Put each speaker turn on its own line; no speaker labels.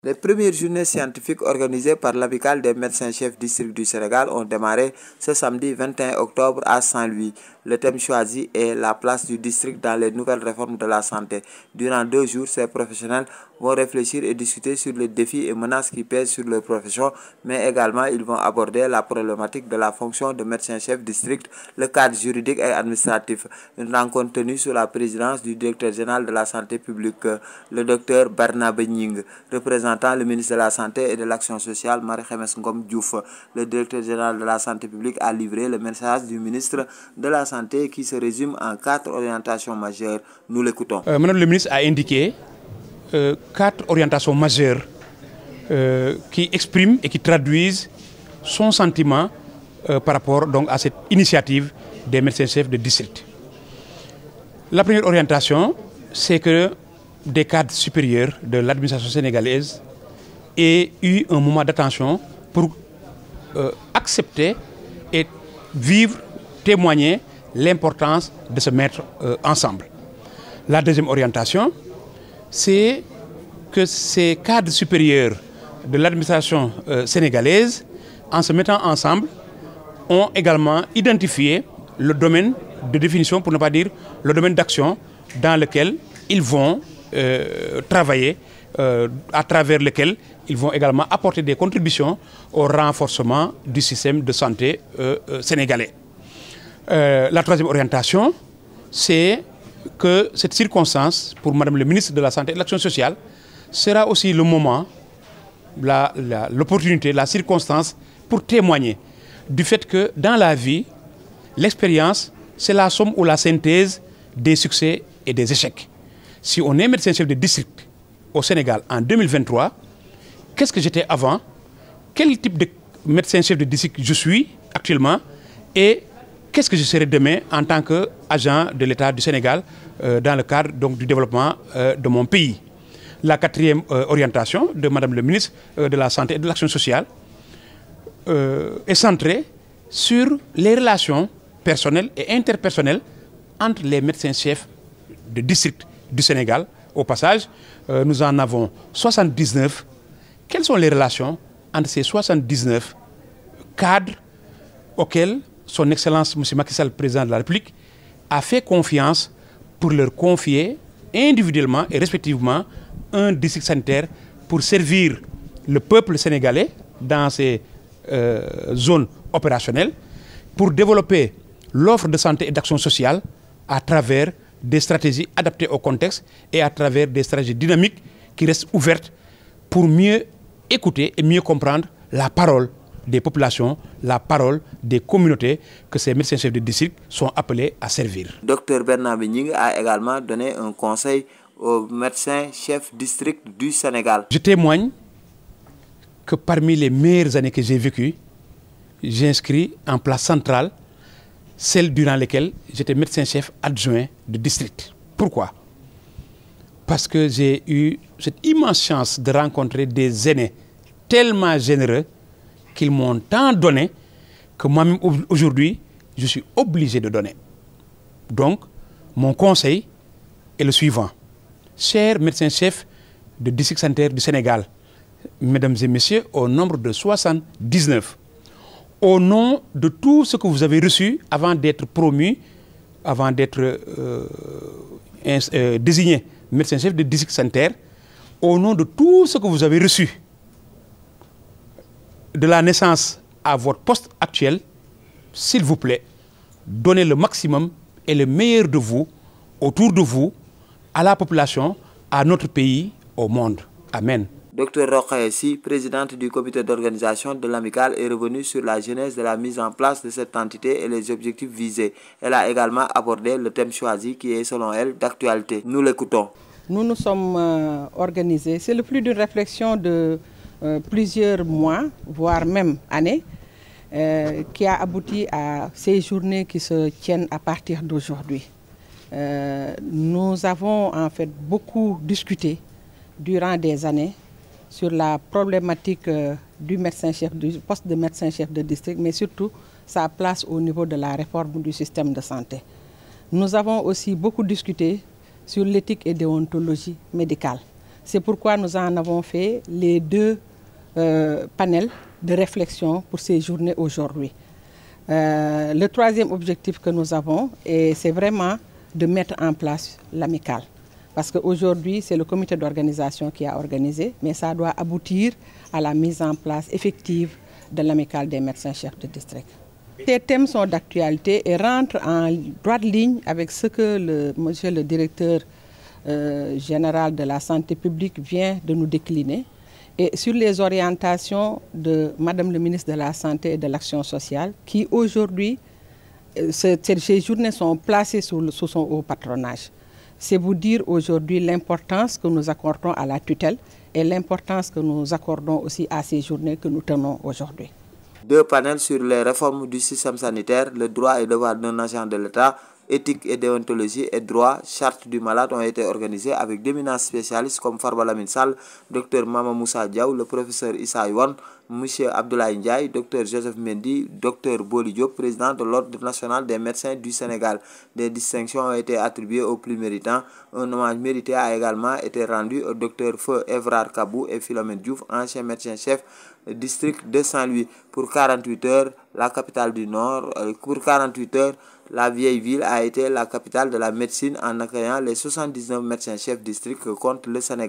Les premières journées scientifiques organisées par l'Amicale des médecins-chefs district du Sénégal ont démarré ce samedi 21 octobre à Saint-Louis. Le thème choisi est la place du district dans les nouvelles réformes de la santé. Durant 2 jours, ces professionnels vont réfléchir et discuter sur les défis et menaces qui pèsent sur leur profession, mais également ils vont aborder la problématique de la fonction de médecin-chef district, le cadre juridique et administratif. Une rencontre tenue sous la présidence du directeur général de la santé publique, le docteur Barnabé Nying, représentant le ministre de la Santé et de l'Action sociale, Marie-Khemesse Ngom Diouf. Le directeur général de la santé publique a livré le message du ministre de la Santé qui se résume en 4 orientations majeures. Nous l'écoutons.
Madame le ministre a indiqué 4 orientations majeures qui expriment et qui traduisent son sentiment par rapport donc, à cette initiative des médecins-chefs de district. La première orientation, c'est que des cadres supérieurs de l'administration sénégalaise aient eu un moment d'attention pour accepter et vivre, témoigner l'importance de se mettre ensemble. La deuxième orientation, c'est que ces cadres supérieurs de l'administration sénégalaise, en se mettant ensemble, ont également identifié le domaine de définition, pour ne pas dire le domaine d'action, dans lequel ils vont travailler, à travers lequel ils vont également apporter des contributions au renforcement du système de santé sénégalais. La troisième orientation, c'est que cette circonstance, pour Madame le ministre de la Santé et de l'Action sociale, sera aussi le moment, l'opportunité, la circonstance pour témoigner du fait que dans la vie, l'expérience, c'est la somme ou la synthèse des succès et des échecs. Si on est médecin-chef de district au Sénégal en 2023, qu'est-ce que j'étais avant? Quel type de médecin-chef de district je suis actuellement? Et qu'est-ce que je serai demain en tant qu'agent de l'État du Sénégal dans le cadre donc, du développement de mon pays? La quatrième orientation de Madame le ministre de la Santé et de l'Action sociale est centrée sur les relations personnelles et interpersonnelles entre les médecins-chefs de district du Sénégal. Au passage, nous en avons 79. Quelles sont les relations entre ces 79 cadres auxquels Son Excellence M. Macky Sall, président de la République, a fait confiance pour leur confier individuellement et respectivement un district sanitaire pour servir le peuple sénégalais dans ces zones opérationnelles, pour développer l'offre de santé et d'action sociale à travers des stratégies adaptées au contexte et à travers des stratégies dynamiques qui restent ouvertes pour mieux écouter et mieux comprendre la parole des populations, la parole des communautés que ces médecins-chefs de district sont appelés à servir.
Dr Barnabé Nying a également donné un conseil aux médecins-chefs district du Sénégal.
Je témoigne que parmi les meilleures années que j'ai vécues, j'inscris en place centrale celle durant laquelle j'étais médecin-chef adjoint de district. Pourquoi? Parce que j'ai eu cette immense chance de rencontrer des aînés tellement généreux qu'ils m'ont tant donné que moi-même aujourd'hui, je suis obligé de donner. Donc, mon conseil est le suivant. Chers médecins-chefs de district sanitaire du Sénégal, mesdames et messieurs, au nombre de 79, au nom de tout ce que vous avez reçu avant d'être promu, avant d'être désigné médecin-chef de district sanitaire, au nom de tout ce que vous avez reçu, de la naissance à votre poste actuel, s'il vous plaît, donnez le maximum et le meilleur de vous, autour de vous, à la population, à notre pays, au monde. Amen.
Dr Rokhaya Sy, présidente du comité d'organisation de l'Amicale, est revenue sur la genèse de la mise en place de cette entité et les objectifs visés. Elle a également abordé le thème choisi qui est, selon elle, d'actualité. Nous l'écoutons.
Nous nous sommes organisés, c'est le plus d'une réflexion de plusieurs mois, voire même années, qui a abouti à ces journées qui se tiennent à partir d'aujourd'hui. Nous avons en fait beaucoup discuté durant des années sur la problématique du médecin-chef, du poste de médecin-chef de district, mais surtout sa place au niveau de la réforme du système de santé. Nous avons aussi beaucoup discuté sur l'éthique et déontologie médicale. C'est pourquoi nous en avons fait les deux panels de réflexion pour ces journées aujourd'hui. Le troisième objectif que nous avons, c'est vraiment de mettre en place l'amicale. Parce qu'aujourd'hui, c'est le comité d'organisation qui a organisé, mais ça doit aboutir à la mise en place effective de l'amicale des médecins chefs de district. Ces thèmes sont d'actualité et rentrent en droite ligne avec ce que monsieur le directeur général de la santé publique vient de nous décliner et sur les orientations de Madame le ministre de la Santé et de l'Action sociale qui aujourd'hui, ces journées sont placées sous son haut patronage. C'est vous dire aujourd'hui l'importance que nous accordons à la tutelle et l'importance que nous accordons aussi à ces journées que nous tenons aujourd'hui.
Deux panels sur les réformes du système sanitaire, le droit et devoir d'un agent de l'État, éthique et déontologie et droit, charte du malade ont été organisés avec d'éminents spécialistes comme Farba Lamine Sall, Dr Mama Moussa Diaw, le professeur Issa Yuan, M. Abdoulaye Ndiaye, Dr Joseph Mendy, Dr Boli Diop, président de l'Ordre national des médecins du Sénégal. Des distinctions ont été attribuées aux plus méritants. Un hommage mérité a également été rendu au Dr Feu Evrard Kabou et Philomène Diouf, ancien médecin-chef district de Saint-Louis. Pour 48 heures, la capitale du Nord, pour 48 heures, la vieille ville a été la capitale de la médecine en accueillant les 79 médecins chefs district que compte le Sénégal.